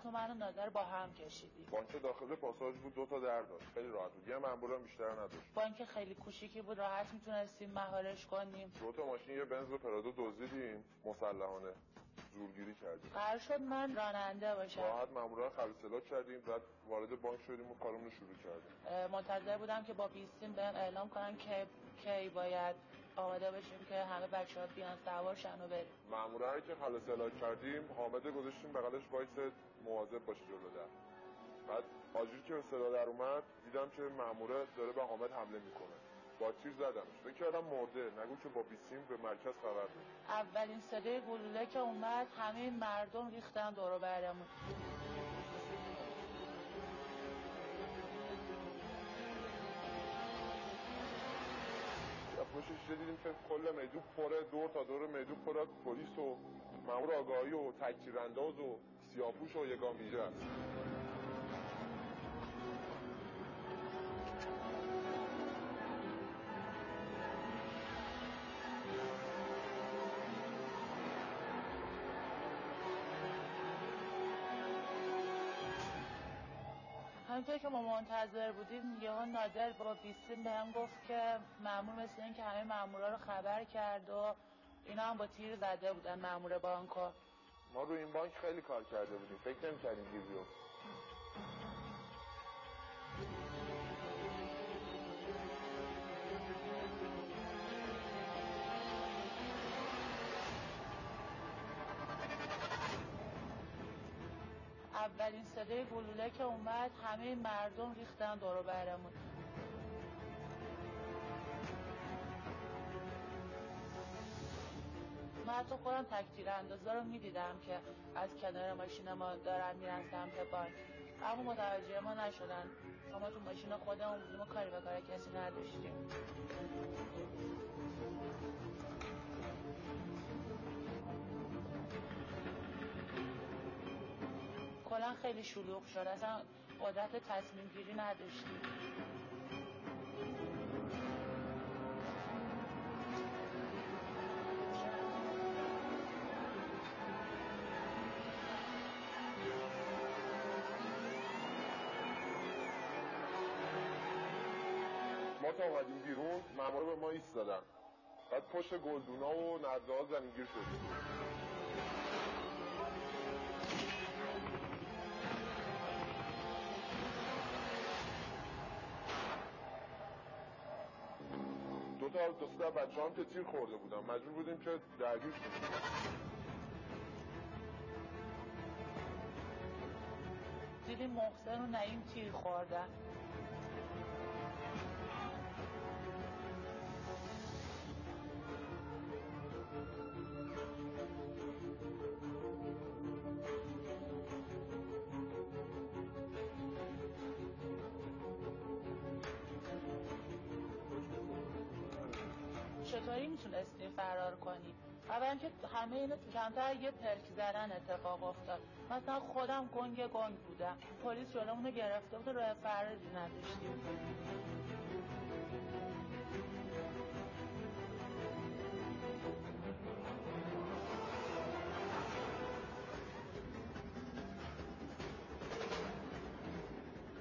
تو من و نادر با هم کشیدیم. بانک داخل پاساژ بود، 2 تا در داشت، خیلی راحت بود. یه مامورم بیشتر نداشت. بانک خیلی کوچیکی بود، راحت میتونستیم مهارش کنیم. 2 تا ماشین، یه بنز و پرادو دزدیدیم، مسلحانه زورگیری کردیم. قرار شد من راننده باشم. راحت مامورا خلوصلا کردیم، بعد وارد بانک شدیم و کارمون رو شروع کردیم. منتظر بودم که با بیستیم بهم اعلام کنن که کی باید آماده باشیم که همه بچه‌ها بیان سوار شن و بریم. مامورایی که خلوصلا کردیم حامد گذاشتیم بغلش وایس مواظب باشه جلو در. بعد آجور که صدا در اومد دیدم که ماموره داره به حامد حمله میکنه. با تیر زدمش. فکر کردم مرده، نگو که با بیستیم به مرکز خبر داد. اولین صدای گلوله که اومد همه مردم ریختن دور و برمون. پشتش دیدیم که کل میدون پره، دور تا دور میدون پره پلیس و مامور آگاهی و تکتیرانداز و سیاه‌پوش و یگان ویژه است. همینطور که ما منتظر بودیم یهو نادر با بیستیم بهم گفت که مامور مثل این که همه مامورا رو خبر کرد و اینا هم با تیر زده بودن مامور بانکو. ما رو این بانک خیلی کار کرده بودیم، فکر نمی‌کردیم گیر بیفته. اولین صدای گلوله که اومد همه مردم ریختن دور و برمون. من حتی خودم تکتیراندازا رو میدیدم که از کنار ماشین ما دارن میرن سمت بانک، اما متوجه ما نشدن. ما تو ماشین خودمون بودیم و کاری به کار کسی نداشتیم. کلا خیلی شلوغ شد، اصلا قدرت تصمیم گیری نداشتیم. ما تا اومدیم بیرون مامورا به ما ایستادن، بعد پشت گلدونا و نرده‌ها زمینگیر شدیم. دو تا بچه هم که تیر خورده بودن، مجبور بودیم که درگیر کنیم. دیدیم محسن و نعیم تیر خوردن. چطوری میتونستیم فرار کنیم؟ اولا که همه اینا کمتر یه پرک زدن اتفاق افتاد. مثلا خودم گنگ بودم، پلیس جلومونو گرفته بود و راه فراری نداشتیم.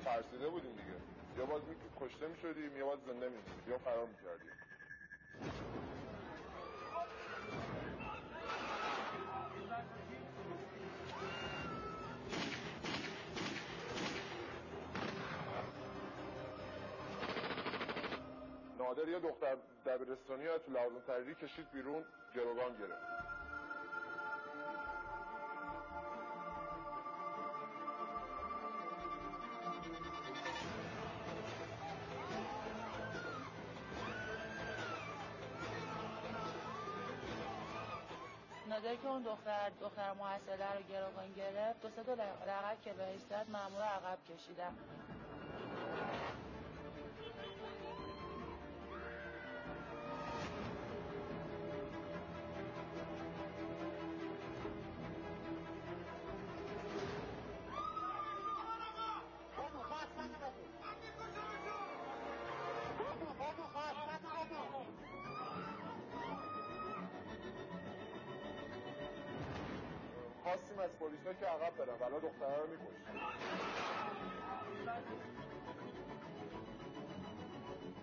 ترسیده بودیم دیگه، یا باید کشته میشدیم یا باید زنده میمونیم یا فرار میکردیم. نادر یه دختر دبیرستانی ها تو لوازم تحریری کشید بیرون، گروگان گرفت. نادر که اون دختر محصله رو گروگان گرفت، 2 تا لغت که بهش زد مامور عقب کشیدم. خواستیم از پلیسا که عقب برن ولی دختره رو می‌کشتن.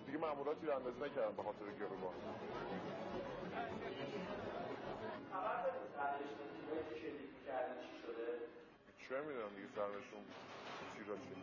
دیگه مامورا تیراندازی نکردن به خاطر گروگان. خبر دارید سرنشین که شلیک می‌کردن چی شده؟ چه می‌دونم دیگه سرنشون تیرا شد.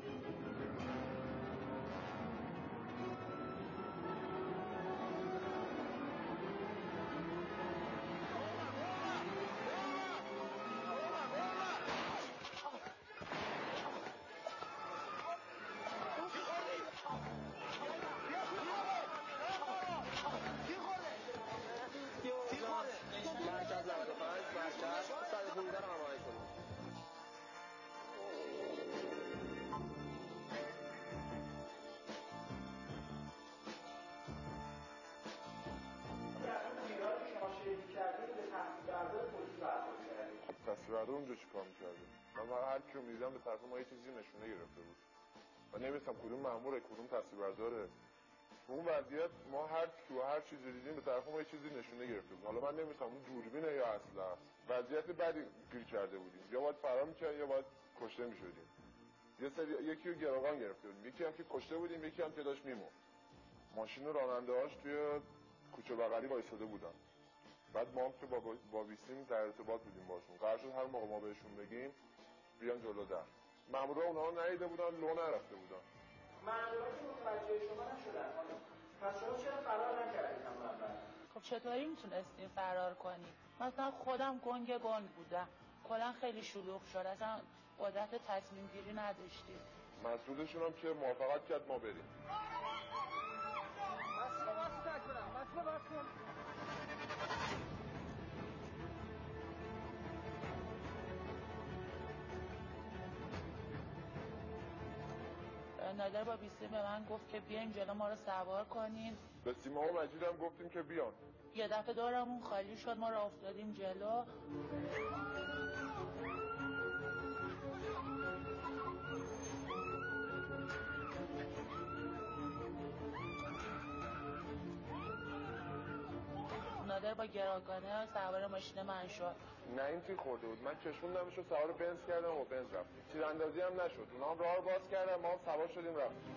تصویربردار اونجا چیکار می‌کرده؟ من هر کی رو می‌دیدم به طرف ما یه چیزی نشونه گرفته بود. من نمی‌دونستم کدوم مأموره، کدوم تصویربرداره. تو اون وضعیت ما هر کی و هر چیزی دیدیم به طرف ما یه چیزی نشونه گرفته بود. حالا من نمی‌دونم اون دوربینه یا اصلا. وضعیت بدی گیر کرده بودیم. یا باید فرار می‌کردیم یا باید کشته می‌شدیم. یکی رو گروگان گرفته بودیم. یکی هم که کشته بودیم، یکی هم که داشت می‌مرد. ماشین راننده‌هاش توی کوچه بغلی وایساده بودن. بعد ما هم که با بیستیم در ارتباط بودیم باشون. قرار شد هر موقع ما بهشون بگیم بیان جلو در. مامورا اونها رو ندیده بودن، لو نرفته بودن. مامورا که متوجه شما نشدن. پس شما چرا فرار نکردید هم اول؟ خب چطوری میتونستیم فرار کنیم؟ مثلا خودم گنگ بودم. کلا خیلی شلوغ شد. اصلا قدرت تصمیم گیری نداشتیم. مسئولشون هم که موافقت کرد ما بریم. نادر با بیستی به من گفت که بیاین جلو ما رو سوار کنین. به سیما و مجید هم گفتیم که بیان. یه دفعه دورمون خالی شد، ما رو افتادیم جلو. نادر با گروگانه سوار ماشین من شد. نه این تیر خورده بود، من کشوندمش رو سوار بنز کردم و بنز رفتیم. تیراندازی هم نشد، اونا هم راه رو باز کردن، ما هم سوار شدیم رفتیم.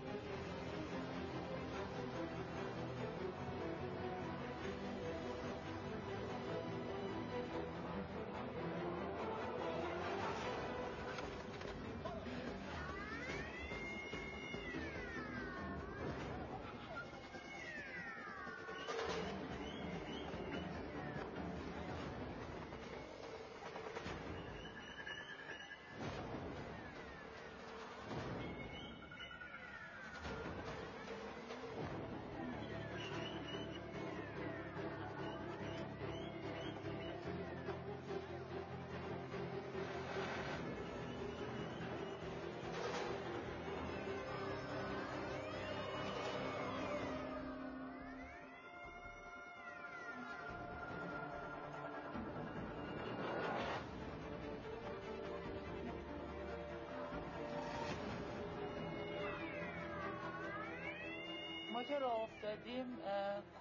ما که راه افتادیم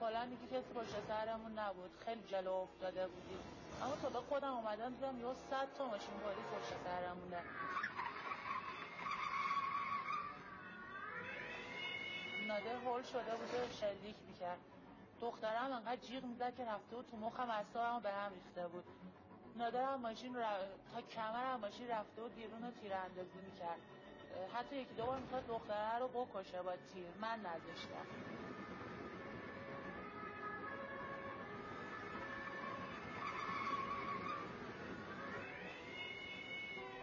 کلا دیگه کسی پشت سرمون نبود، خیلی جلو افتاده بودیم. اما تا به خودم اومدم دیدم یه 100 تا ماشین پلیس پشت سرمونه. نادر هول شده بود و شلیک میکرد. دخترم انقدر جیغ میزد که رفته بود تو مخم، اعصابم به هم ریخته بود. نادر هم ماشین تا کمر هم ماشین رفته بود بیرون و تیراندازی میکرد. حتی یکی دو بار میخواد دختره رو بکشه با تیر، من نذاشتم.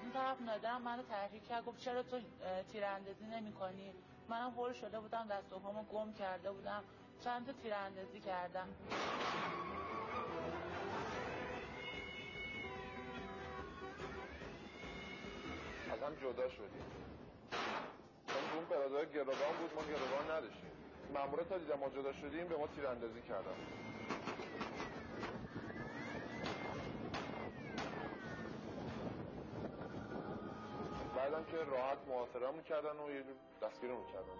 اون طرف نادرم منو تحریک کرد، گفت چرا تو تیراندازی نمی‌کنی؟ منم هول شده بودم، دست و پامو گم کرده بودم، چند تا تیراندازی کردم. از هم جدا شدیم. چون اون برادر گروگان بود، ما گروگان نداشتیم. مامورا تا دیدم ما جدا شدیم به ما تیراندازی کردن. بعدم که راحت محاصره‌مون کردن و یه جور دستگیرمون کردن.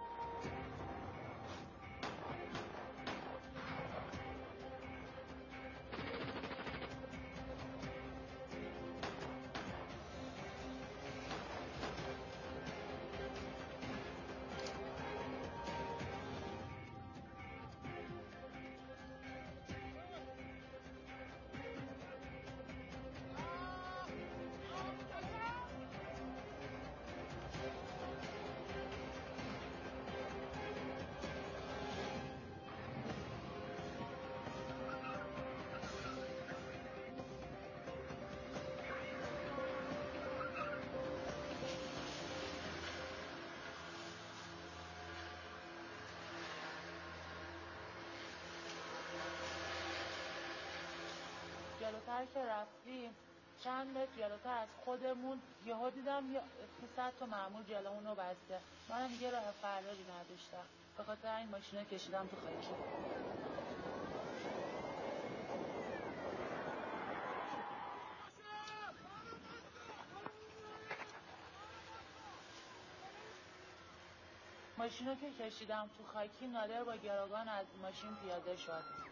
جلوتر که رفتیم چند متر جلوتر از خودمون یهو دیدم یه 300 تا مأمور جلومون رو بسته. من دیگه راه فراری نداشتم، به خاطر این ماشین کشیدم تو خاکی. ماشین رو که کشیدم تو خاکی، نادر با گروگان از ماشین پیاده شد.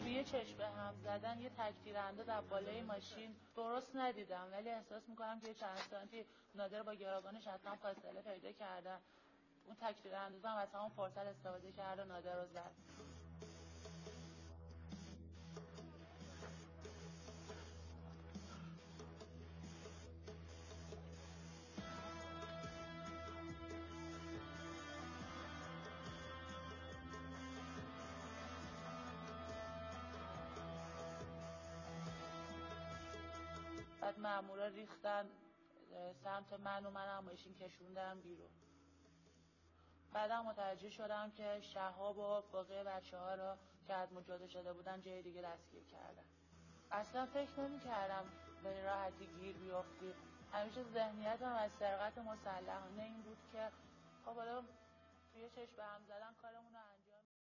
توی چشم به هم زدن یه تک‌تیرانداز از بالای ماشین درست ندیدم، ولی احساس میکنم که چند سانتی نادر با گروگانش حتما فاصله پیدا کردن. اون تک‌تیرانداز هم از همون فرصت استفاده کرد و نادر رو زد. بعد مامورا ریختن سمت من و منم ماشین کشوندم بیرون. بعدم متوجه شدم که شهاب و باقی بچه‌ها رو که از ما جدا شده بودن جای دیگه دستگیر کردن. اصلا فکر نمی‌کردم به راحتی گیر بیافتیم. همیشه ذهنیتم از سرقت مسلحانه این بود که خب حالا توی چشم به هم زدن کارمون رو